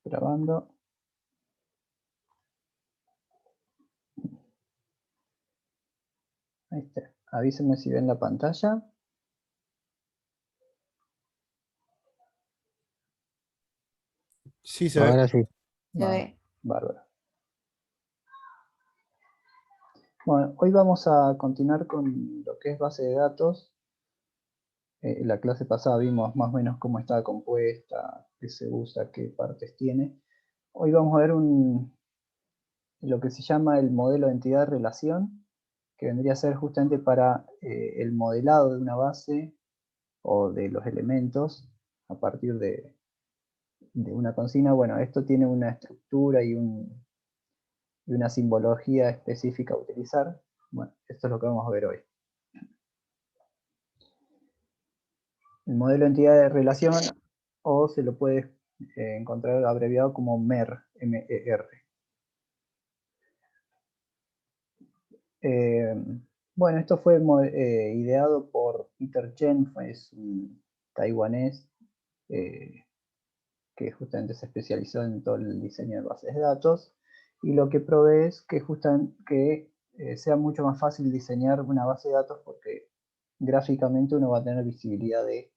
Grabando. Ahí está. Avísenme si ven la pantalla. Sí, se ve. Ahora sí. Se ve. Bárbaro. Bueno, hoy vamos a continuar con lo que es base de datos. En la clase pasada vimos más o menos cómo está compuesta, qué se usa, qué partes tiene. Hoy vamos a ver lo que se llama el modelo de entidad-relación, que vendría a ser justamente para el modelado de una base o de los elementos a partir de una consigna. Bueno, esto tiene una estructura y una simbología específica a utilizar. Bueno, esto es lo que vamos a ver hoy. El modelo de entidad de relación, o se lo puede encontrar abreviado como MER, M-E-R. Bueno, esto fue ideado por Peter Chen, es un taiwanés que justamente se especializó en todo el diseño de bases de datos, y lo que provee es que sea mucho más fácil diseñar una base de datos, porque gráficamente uno va a tener visibilidad de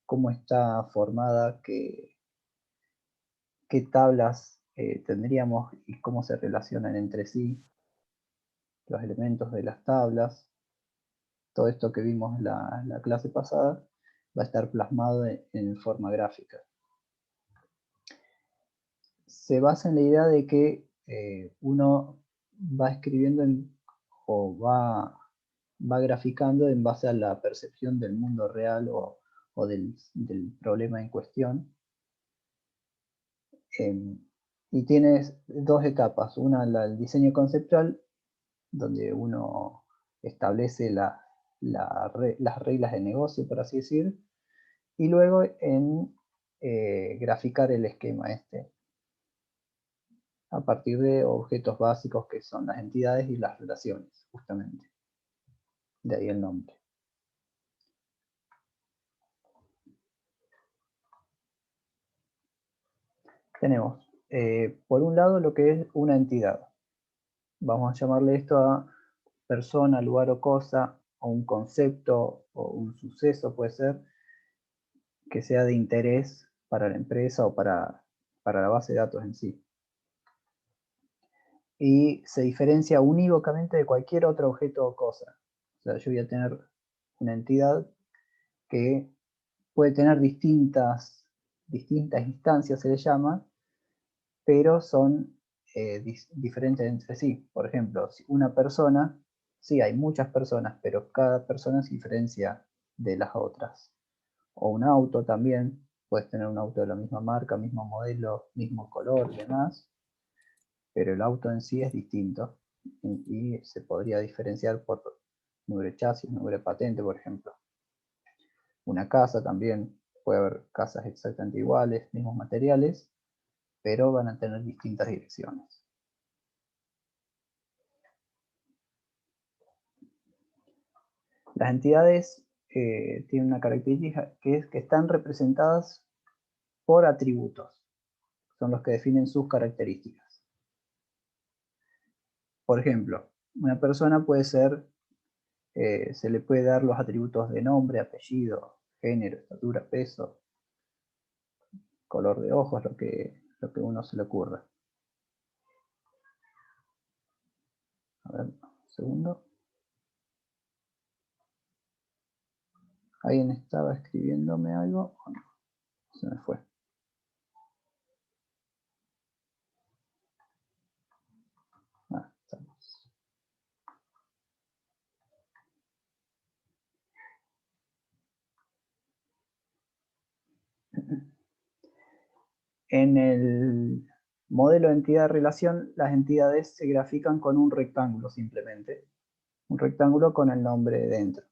cómo está formada, qué tablas tendríamos y cómo se relacionan entre sí los elementos de las tablas. Todo esto que vimos la clase pasada va a estar plasmado en forma gráfica. Se basa en la idea de que uno va escribiendo o va graficando en base a la percepción del mundo real o del problema en cuestión. Y tienes dos etapas. Una, el diseño conceptual, donde uno establece las reglas de negocio, por así decir, y luego en graficar el esquema este, a partir de objetos básicos que son las entidades y las relaciones, justamente. De ahí el nombre. Tenemos, por un lado, lo que es una entidad. Vamos a llamarle esto a persona, lugar o cosa, o un concepto, o un suceso, puede ser, que sea de interés para la empresa o para la base de datos en sí. Y se diferencia unívocamente de cualquier otro objeto o cosa. O sea, yo voy a tener una entidad que puede tener distintas instancias, se le llama, pero son diferentes entre sí. Por ejemplo, si una persona, sí, hay muchas personas, pero cada persona se diferencia de las otras. O un auto también, puedes tener un auto de la misma marca, mismo modelo, mismo color y demás, pero el auto en sí es distinto y se podría diferenciar por número de chasis, número de patente, por ejemplo. Una casa también, puede haber casas exactamente iguales, mismos materiales, pero van a tener distintas direcciones. Las entidades tienen una característica que es que están representadas por atributos. Son los que definen sus características. Por ejemplo, una persona puede ser, se le puede dar los atributos de nombre, apellido, género, estatura, peso, color de ojos, lo que uno se le ocurra. A ver, un segundo. ¿Alguien estaba escribiéndome algo? ¿O no? Se me fue. Ah, estamos. En el modelo de entidad-relación, las entidades se grafican con un rectángulo simplemente. Un rectángulo con el nombre dentro.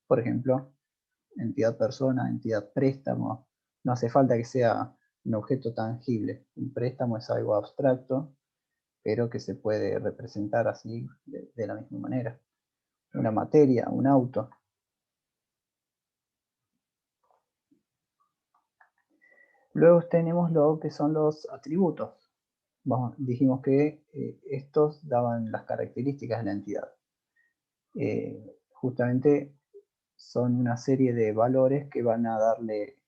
Por ejemplo, entidad persona, entidad préstamo. No hace falta que sea un objeto tangible. Un préstamo es algo abstracto, pero que se puede representar así de la misma manera. Una materia, un auto. Luego tenemos lo que son los atributos. Dijimos que estos daban las características de la entidad. Justamente son una serie de valores que van a darle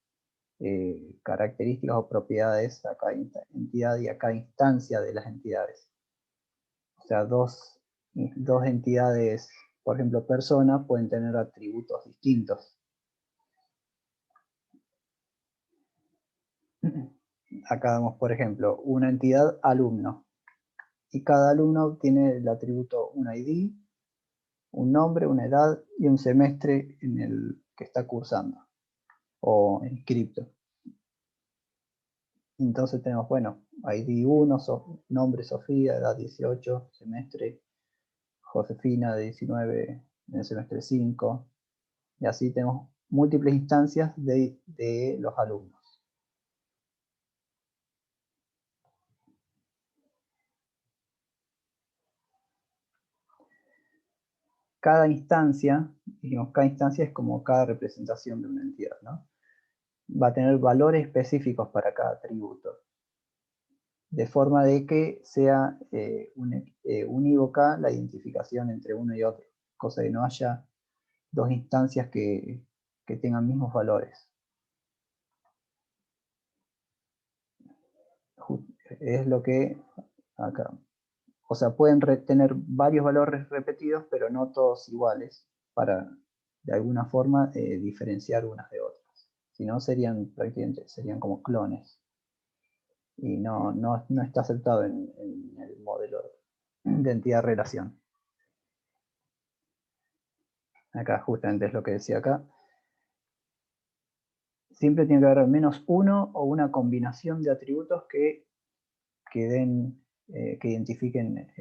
características o propiedades a cada entidad y a cada instancia de las entidades. O sea, dos entidades, por ejemplo, personas, pueden tener atributos distintos. Acá damos, por ejemplo, una entidad alumno. Y cada alumno tiene el atributo un ID, un nombre, una edad y un semestre en el que está cursando o inscripto. Entonces tenemos, bueno, ID 1, nombre Sofía, edad 18, semestre Josefina de 19 en el semestre 5. Y así tenemos múltiples instancias de los alumnos. Cada instancia, digamos, cada instancia es como cada representación de una entidad, ¿no? Va a tener valores específicos para cada atributo, de forma de que sea unívoca la identificación entre uno y otro, cosa de no haya dos instancias que tengan mismos valores. Es lo que acá. O sea, pueden tener varios valores repetidos, pero no todos iguales, para de alguna forma diferenciar unas de otras. Si no, prácticamente serían como clones. Y no está aceptado en el modelo de entidad-relación. Acá justamente es lo que decía acá. Siempre tiene que haber al menos uno o una combinación de atributos que identifiquen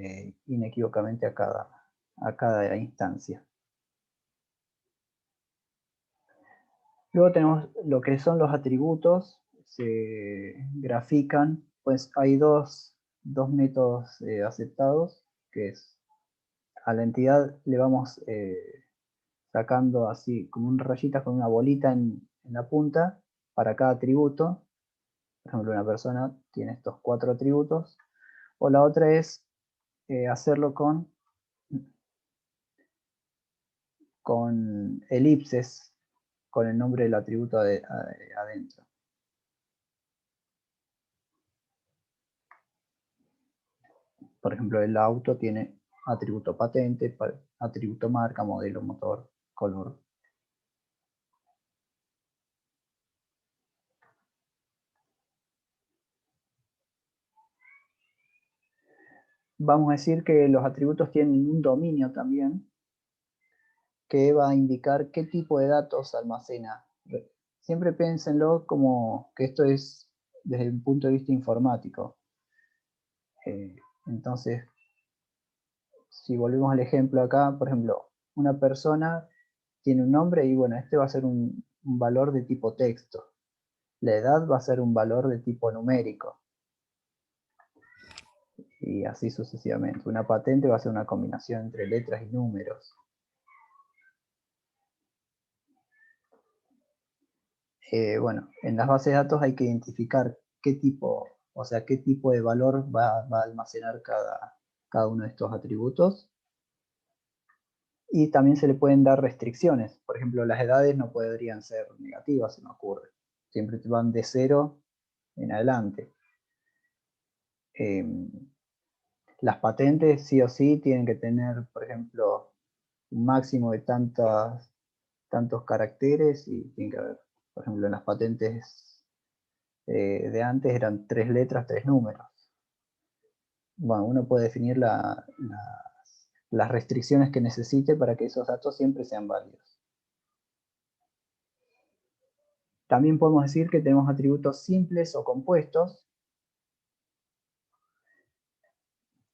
inequívocamente a cada instancia. Luego tenemos lo que son los atributos, se grafican, pues hay dos métodos aceptados, que es a la entidad le vamos sacando así como un rayita con una bolita en la punta para cada atributo. Por ejemplo, una persona tiene estos 4 atributos. O la otra es hacerlo con elipses, con el nombre del atributo adentro. Por ejemplo, el auto tiene atributo patente, atributo marca, modelo, motor, color. Vamos a decir que los atributos tienen un dominio también, que va a indicar qué tipo de datos almacena. Siempre piénsenlo como que esto es desde un punto de vista informático. Entonces, si volvemos al ejemplo acá, por ejemplo, una persona tiene un nombre y bueno, este va a ser un valor de tipo texto. La edad va a ser un valor de tipo numérico. Y así sucesivamente. Una patente va a ser una combinación entre letras y números. Bueno, en las bases de datos hay que identificar qué tipo de valor va a almacenar cada uno de estos atributos. Y también se le pueden dar restricciones. Por ejemplo, las edades no podrían ser negativas, se me ocurre. Siempre van de 0 en adelante. Las patentes sí o sí tienen que tener, por ejemplo, un máximo de tantos caracteres y tiene que haber, por ejemplo, en las patentes de antes eran 3 letras, 3 números. Bueno, uno puede definir las restricciones que necesite para que esos datos siempre sean válidos. También podemos decir que tenemos atributos simples o compuestos.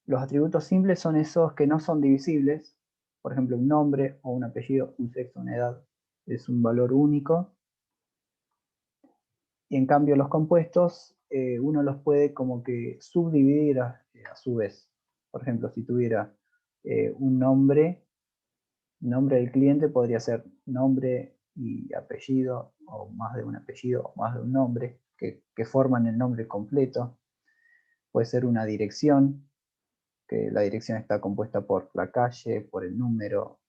Los atributos simples son esos que no son divisibles. Por ejemplo, un nombre o un apellido, un sexo, una edad, es un valor único. Y en cambio los compuestos, uno los puede como que subdividir a su vez. Por ejemplo, si tuviera un nombre del cliente podría ser nombre y apellido, o más de un apellido, o más de un nombre, que forman el nombre completo. Puede ser una dirección, que la dirección está compuesta por la calle, por el número,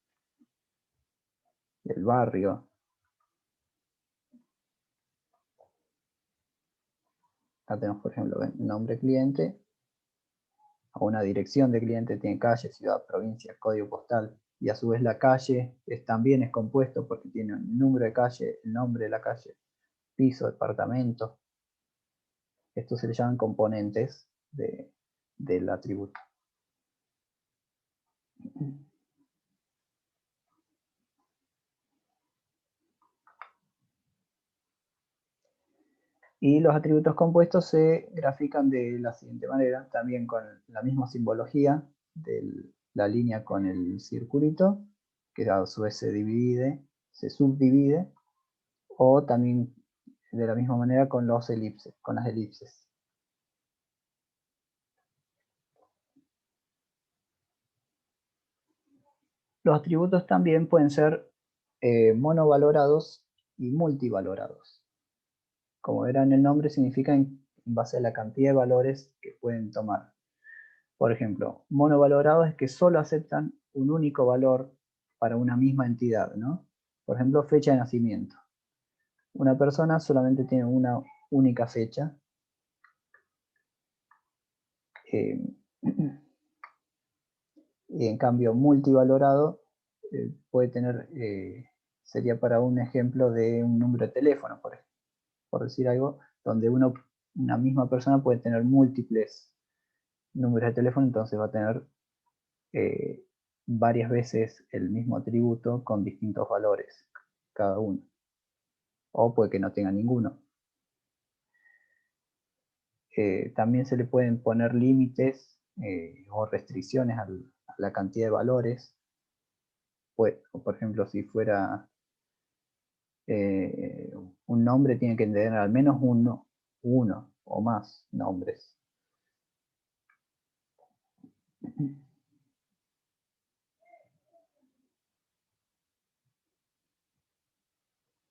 del barrio. Acá tenemos, por ejemplo, nombre cliente, o una dirección de cliente tiene calle, ciudad, provincia, código postal, y a su vez la calle también es compuesto porque tiene el número de calle, el nombre de la calle, piso, departamento. Estos se le llaman componentes del atributo. Y los atributos compuestos se grafican de la siguiente manera, también con la misma simbología de la línea con el circulito, que a su vez se subdivide, o también de la misma manera con las elipses. Los atributos también pueden ser monovalorados y multivalorados. Como verán, el nombre significa en base a la cantidad de valores que pueden tomar. Por ejemplo, monovalorados es que solo aceptan un único valor para una misma entidad, ¿no? Por ejemplo, fecha de nacimiento. Una persona solamente tiene una única fecha. Y en cambio, multivalorado puede tener, sería para un ejemplo de un número de teléfono, por decir algo, donde una misma persona puede tener múltiples números de teléfono, entonces va a tener varias veces el mismo atributo con distintos valores cada uno. O puede que no tenga ninguno. También se le pueden poner límites o restricciones a la cantidad de valores. Pues, por ejemplo, si fuera un nombre, tiene que tener al menos uno o más nombres.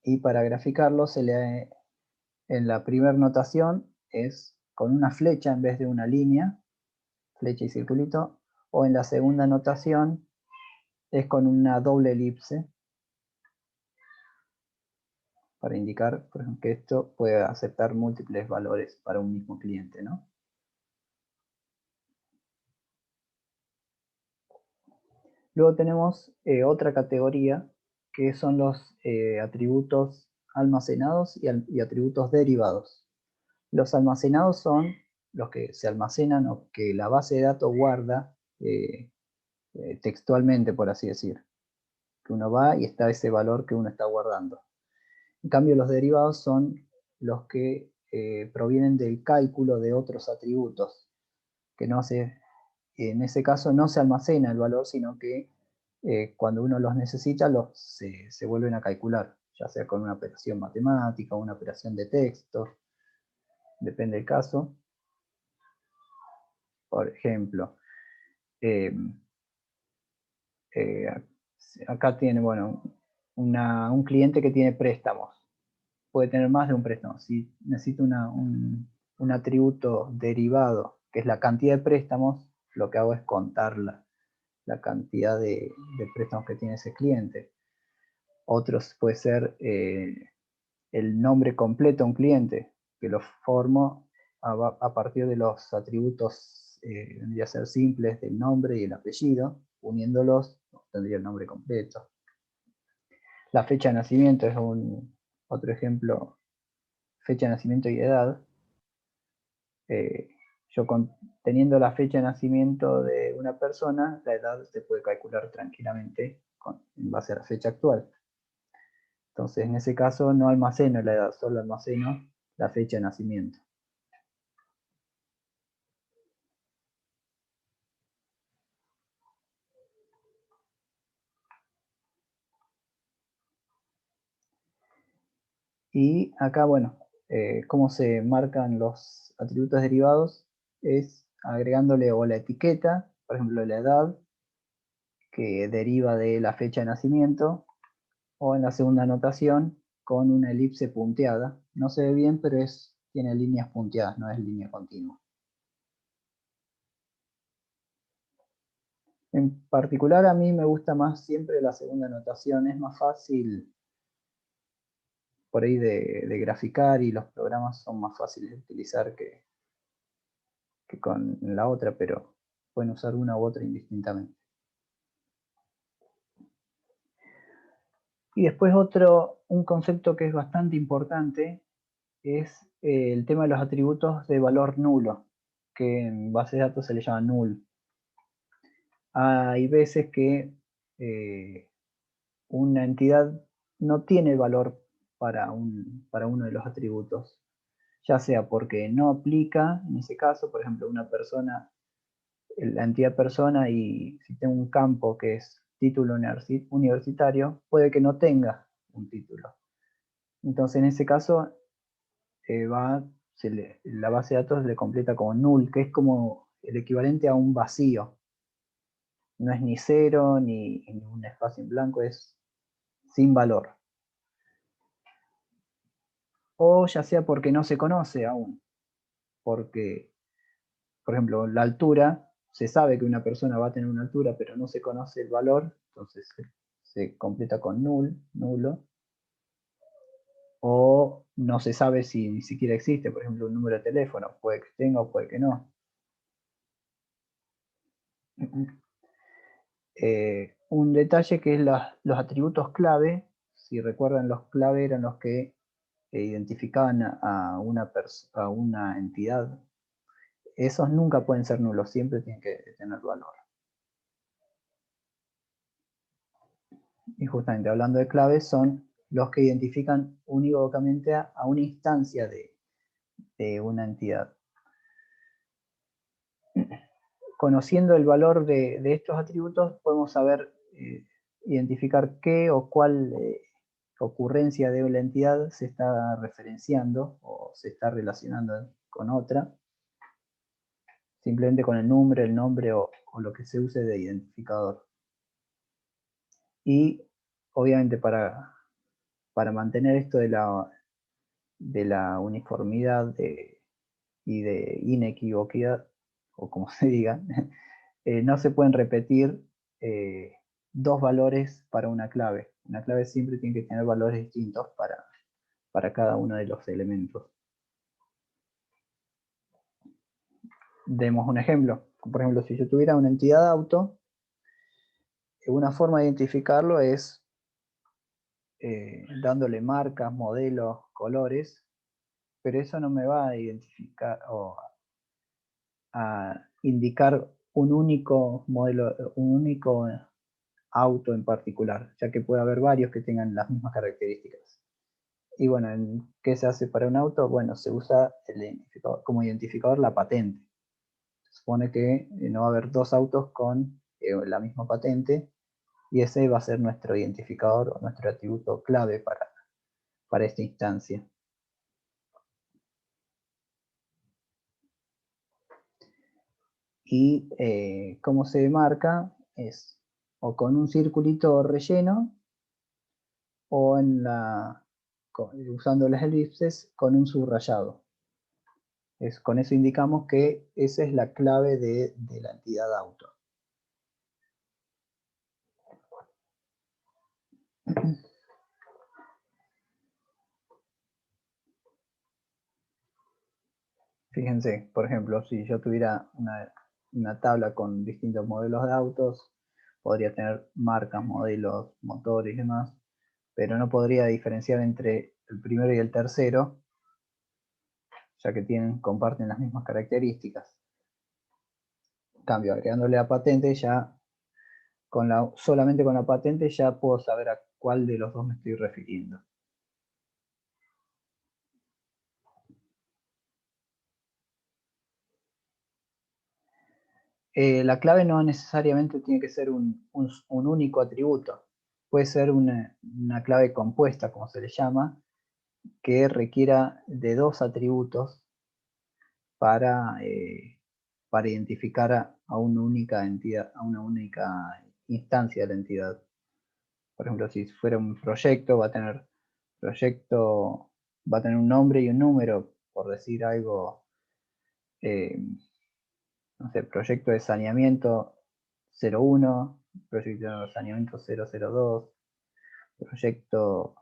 Y para graficarlo, en la primera notación es con una flecha en vez de una línea, flecha y circulito, o en la segunda notación es con una doble elipse, para indicar, por ejemplo, que esto puede aceptar múltiples valores para un mismo cliente, ¿no? Luego tenemos otra categoría, que son los atributos almacenados y atributos derivados. Los almacenados son los que se almacenan o que la base de datos guarda textualmente, por así decir. Que uno va y está ese valor que uno está guardando. En cambio, los derivados son los que provienen del cálculo de otros atributos, que en ese caso no se almacena el valor, sino que cuando uno los necesita se vuelven a calcular, ya sea con una operación matemática o una operación de texto, depende del caso. Por ejemplo, eh, eh, acá tiene, bueno, un cliente que tiene préstamos. Puede tener más de un préstamo. Si necesito un atributo derivado, que es la cantidad de préstamos, lo que hago es contar la cantidad de préstamos que tiene ese cliente. Otros puede ser el nombre completo de un cliente, que lo formo a partir de los atributos, vendría a ser simples, del nombre y el apellido. Uniéndolos, tendría el nombre completo. La fecha de nacimiento es otro ejemplo, fecha de nacimiento y edad. Yo teniendo la fecha de nacimiento de una persona, la edad se puede calcular tranquilamente en base a la fecha actual. Entonces, en ese caso no almaceno la edad, solo almaceno la fecha de nacimiento. Y acá, bueno, cómo se marcan los atributos derivados es agregándole o la etiqueta, por ejemplo, la edad, que deriva de la fecha de nacimiento, o en la segunda notación con una elipse punteada. No se ve bien, pero tiene líneas punteadas, no es línea continua. En particular a mí me gusta más siempre la segunda notación, es más fácil por ahí de graficar y los programas son más fáciles de utilizar que con la otra, pero pueden usar una u otra indistintamente. Y después un concepto que es bastante importante es el tema de los atributos de valor nulo, que en base de datos se le llama null. Hay veces que una entidad no tiene valor para uno de los atributos, ya sea porque no aplica, en ese caso, por ejemplo, una persona, la entidad persona, y si tengo un campo que es título universitario, puede que no tenga un título. Entonces, en ese caso, la base de datos le completa como null, que es como el equivalente a un vacío. No es ni cero ni un espacio en blanco, es sin valor. O ya sea porque no se conoce aún, porque, por ejemplo, la altura, se sabe que una persona va a tener una altura, pero no se conoce el valor, entonces se completa con nulo, o no se sabe si ni siquiera existe, por ejemplo, un número de teléfono, puede que tenga o puede que no. Un detalle que es los atributos clave, si recuerdan, los clave eran los que identificaban a una entidad. Esos nunca pueden ser nulos, siempre tienen que tener valor. Y justamente hablando de claves, son los que identifican unívocamente a una instancia de una entidad. Conociendo el valor de estos atributos, podemos saber identificar qué o cuál ocurrencia de la entidad se está referenciando o se está relacionando con otra, simplemente con el nombre o lo que se use de identificador. Y obviamente para mantener esto de la uniformidad y de inequivocidad, o como se diga, no se pueden repetir dos valores para una clave. Una clave siempre tiene que tener valores distintos para cada uno de los elementos. Demos un ejemplo. Por ejemplo, si yo tuviera una entidad auto, una forma de identificarlo es dándole marcas, modelos, colores, pero eso no me va a identificar o a indicar un único modelo, un único auto en particular, ya que puede haber varios que tengan las mismas características. Y bueno, ¿qué se hace para un auto? Bueno, se usa como identificador la patente. Se supone que no va a haber dos autos con la misma patente, y ese va a ser nuestro identificador o nuestro atributo clave para esta instancia. Y cómo se marca es o con un circulito relleno o usando las elipses con un subrayado. Con eso indicamos que esa es la clave de la entidad auto. Fíjense, por ejemplo, si yo tuviera una tabla con distintos modelos de autos, podría tener marcas, modelos, motores y demás, pero no podría diferenciar entre el primero y el tercero, ya que comparten las mismas características. En cambio, agregándole la patente, solamente con la patente ya puedo saber a cuál de los dos me estoy refiriendo. La clave no necesariamente tiene que ser un único atributo. Puede ser una clave compuesta, como se le llama, que requiera de dos atributos para identificar a una única entidad, a una única instancia de la entidad. Por ejemplo, si fuera un proyecto, va a tener un nombre y un número, por decir algo, no sé, proyecto de saneamiento 01, proyecto de saneamiento 002, proyecto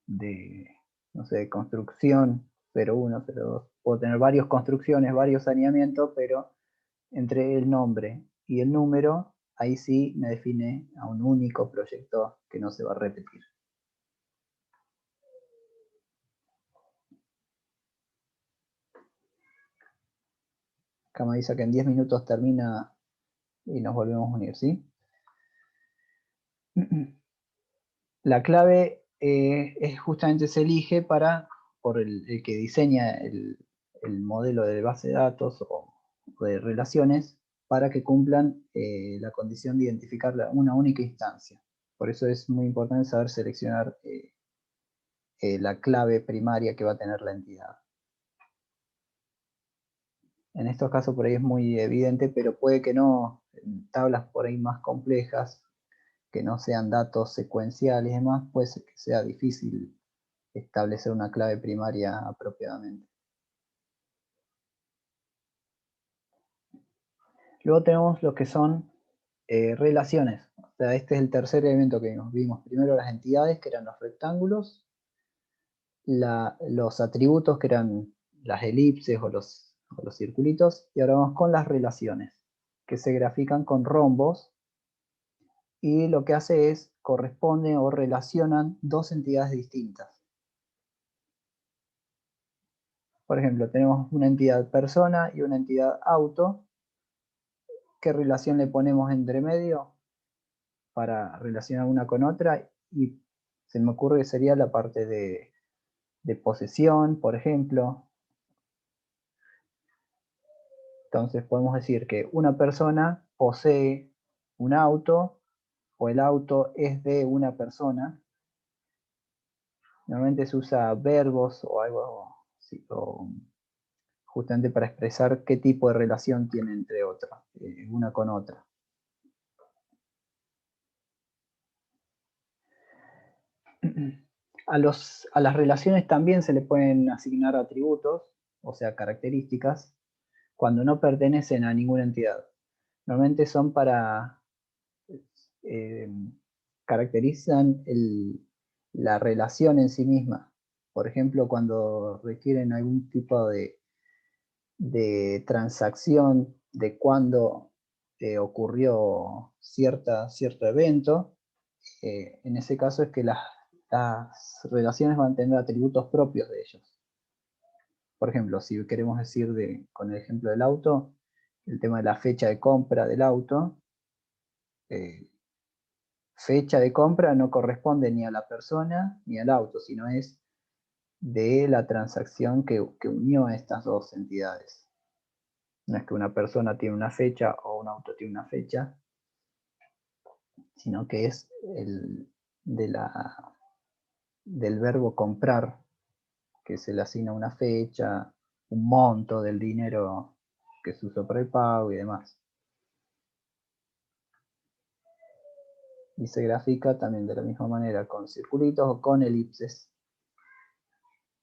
de, no sé, construcción 01, 02. Puedo tener varias construcciones, varios saneamientos, pero entre el nombre y el número, ahí sí me define a un único proyecto que no se va a repetir. Acá me dice que en 10 minutos termina y nos volvemos a unir, ¿sí? La clave justamente se elige por el que diseña el modelo de base de datos o de relaciones para que cumplan la condición de identificar una única instancia. Por eso es muy importante saber seleccionar la clave primaria que va a tener la entidad. En estos casos por ahí es muy evidente, pero puede que no, en tablas por ahí más complejas, que no sean datos secuenciales y demás, puede ser que sea difícil establecer una clave primaria apropiadamente. Luego tenemos lo que son relaciones. O sea, este es el tercer elemento que vimos. Vimos primero las entidades, que eran los rectángulos, los atributos, que eran las elipses o los circulitos, y ahora vamos con las relaciones, que se grafican con rombos, y lo que hace es, corresponde o relacionan dos entidades distintas. Por ejemplo, tenemos una entidad persona y una entidad auto. ¿Qué relación le ponemos entre medio para relacionar una con otra? Y se me ocurre que sería la parte de posesión, por ejemplo. Entonces podemos decir que una persona posee un auto o el auto es de una persona. Normalmente se usa verbos o algo así, justamente para expresar qué tipo de relación tiene entre otras, una con otra. A las relaciones también se le pueden asignar atributos, o sea, características, cuando no pertenecen a ninguna entidad. Normalmente son eh, caracterizan la relación en sí misma. Por ejemplo, cuando requieren algún tipo de transacción de cuándo ocurrió cierto evento, en ese caso es que las relaciones van a tener atributos propios de ellos. Por ejemplo, si queremos decir con el ejemplo del auto, el tema de la fecha de compra del auto, fecha de compra no corresponde ni a la persona ni al auto, sino es de la transacción que unió a estas dos entidades. No es que una persona tiene una fecha o un auto tiene una fecha, sino que es del verbo comprar, que se le asigna una fecha, un monto del dinero que se usó para el pago y demás. Y se grafica también de la misma manera con circulitos o con elipses,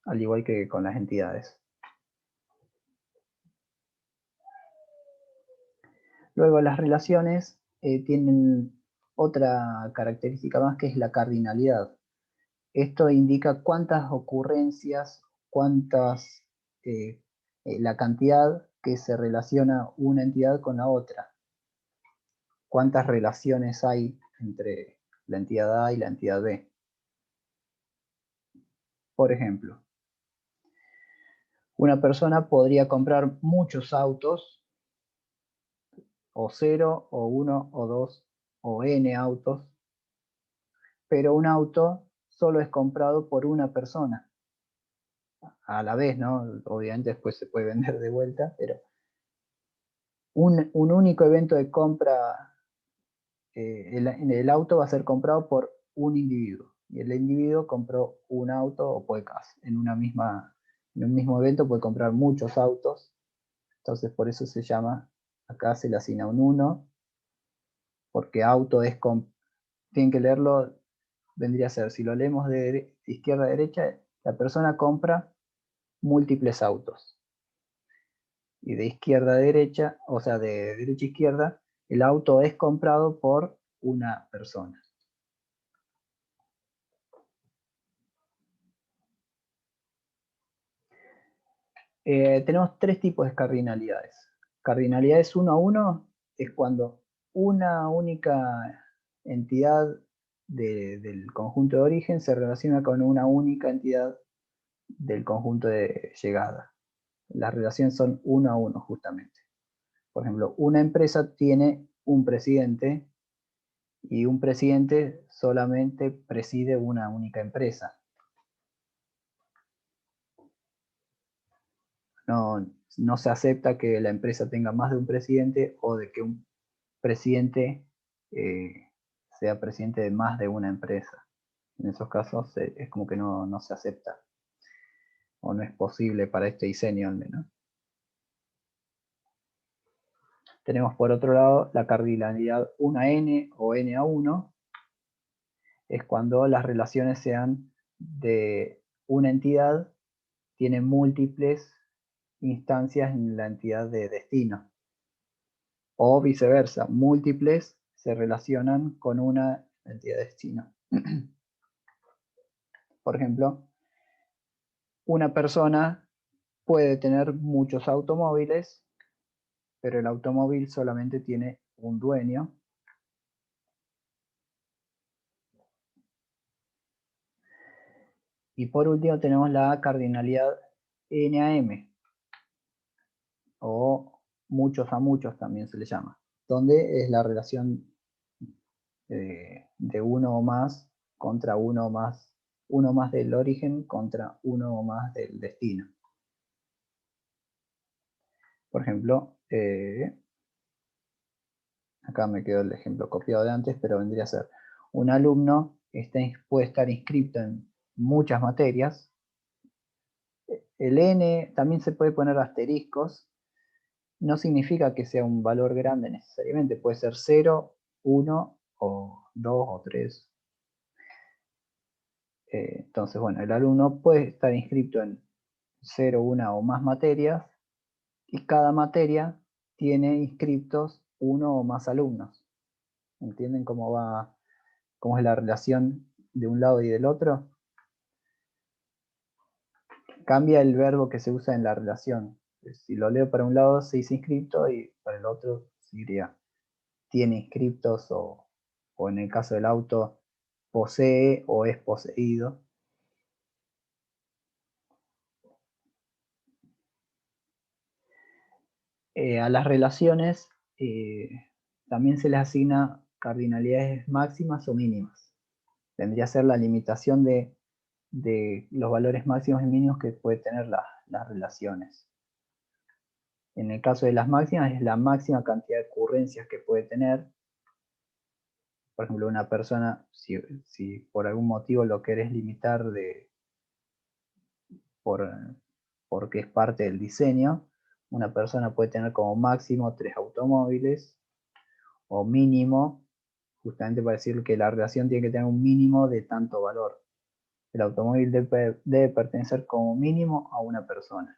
al igual que con las entidades. Luego las relaciones tienen otra característica más, que es la cardinalidad. Esto indica cuántas ocurrencias, la cantidad que se relaciona una entidad con la otra. Cuántas relaciones hay entre la entidad A y la entidad B. Por ejemplo, una persona podría comprar muchos autos, o 0, o 1, o 2, o n autos, pero un auto solo es comprado por una persona a la vez, ¿no? Obviamente después se puede vender de vuelta, pero un único evento de compra, el auto va a ser comprado por un individuo, y el individuo compró un auto, o puede, en un mismo evento puede comprar muchos autos. Entonces por eso se llama, acá se le asigna un 1, porque auto es, tienen que leerlo vendría a ser, si lo leemos de izquierda a derecha, la persona compra múltiples autos. Y de izquierda a derecha, o sea, de derecha a izquierda, el auto es comprado por una persona. Tenemos tres tipos de cardinalidades. Cardinalidades 1 a 1 es cuando una única entidad del conjunto de origen se relaciona con una única entidad del conjunto de llegada. Las relaciones son 1 a 1 justamente. Por ejemplo, una empresa tiene un presidente y un presidente solamente preside una única empresa. No se acepta que la empresa tenga más de un presidente o de que un presidente sea presidente de más de una empresa. En esos casos es como que no se acepta o no es posible para este diseño al menos. Tenemos por otro lado la cardinalidad 1n o n a 1, es cuando las relaciones sean de una entidad, tiene múltiples instancias en la entidad de destino. O viceversa, múltiples se relacionan con una entidad de destino. Por ejemplo, una persona puede tener muchos automóviles, pero el automóvil solamente tiene un dueño. Y por último tenemos la cardinalidad NAM, o muchos a muchos también se le llama, donde es la relación de uno o más contra uno más del origen contra uno o más del destino. Por ejemplo, acá me quedó el ejemplo copiado de antes, pero vendría a ser un alumno puede estar inscrito en muchas materias. El n también se puede poner asteriscos. No significa que sea un valor grande necesariamente, puede ser 0, 1 o 2 o 3. Entonces, bueno, el alumno puede estar inscrito en 0, 1 o más materias y cada materia tiene inscritos uno o más alumnos. ¿Entienden cómo es la relación de un lado y del otro? Cambia el verbo que se usa en la relación. Si lo leo para un lado se dice inscripto y para el otro se diría tiene inscriptos o en el caso del auto posee o es poseído. A las relaciones también se les asigna cardinalidades máximas o mínimas. Vendría a ser la limitación de los valores máximos y mínimos que puede tener las relaciones. En el caso de las máximas es la máxima cantidad de ocurrencias que puede tener. Por ejemplo, una persona, si por algún motivo lo querés limitar porque es parte del diseño, una persona puede tener como máximo 3 automóviles o mínimo, justamente para decir que la relación tiene que tener un mínimo de tanto valor. El automóvil debe pertenecer como mínimo a una persona.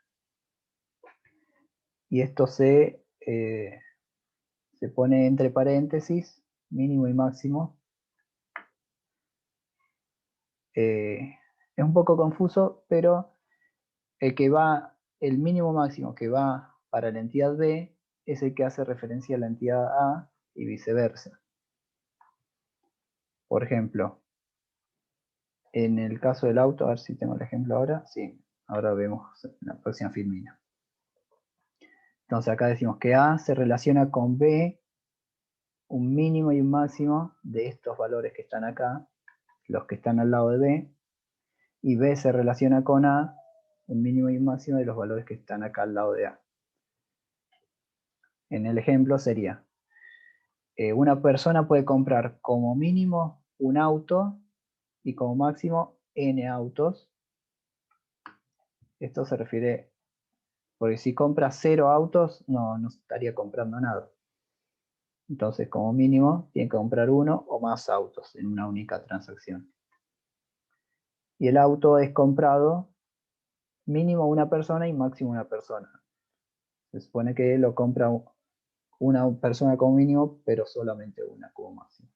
Y esto se pone entre paréntesis, mínimo y máximo. Es un poco confuso, pero el mínimo máximo que va para la entidad B es el que hace referencia a la entidad A y viceversa. Por ejemplo, en el caso del auto, a ver si tengo el ejemplo ahora. Sí, ahora vemos en la próxima filmina. Entonces acá decimos que A se relaciona con B un mínimo y un máximo de estos valores que están acá, los que están al lado de B, y B se relaciona con A un mínimo y un máximo de los valores que están acá al lado de A. En el ejemplo sería, una persona puede comprar como mínimo un auto y como máximo n autos. Esto se refiere, porque si compra 0 autos no estaría comprando nada. Entonces como mínimo tiene que comprar uno o más autos en una única transacción. Y el auto es comprado mínimo una persona y máximo una persona. Se supone que lo compra una persona como mínimo, pero solamente una como máximo.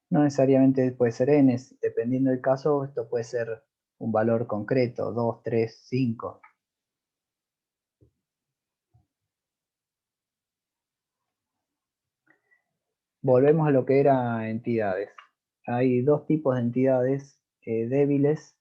No necesariamente puede ser n, dependiendo del caso, esto puede ser un valor concreto, 2, 3, 5. Volvemos a lo que eran entidades. Hay dos tipos de entidades débiles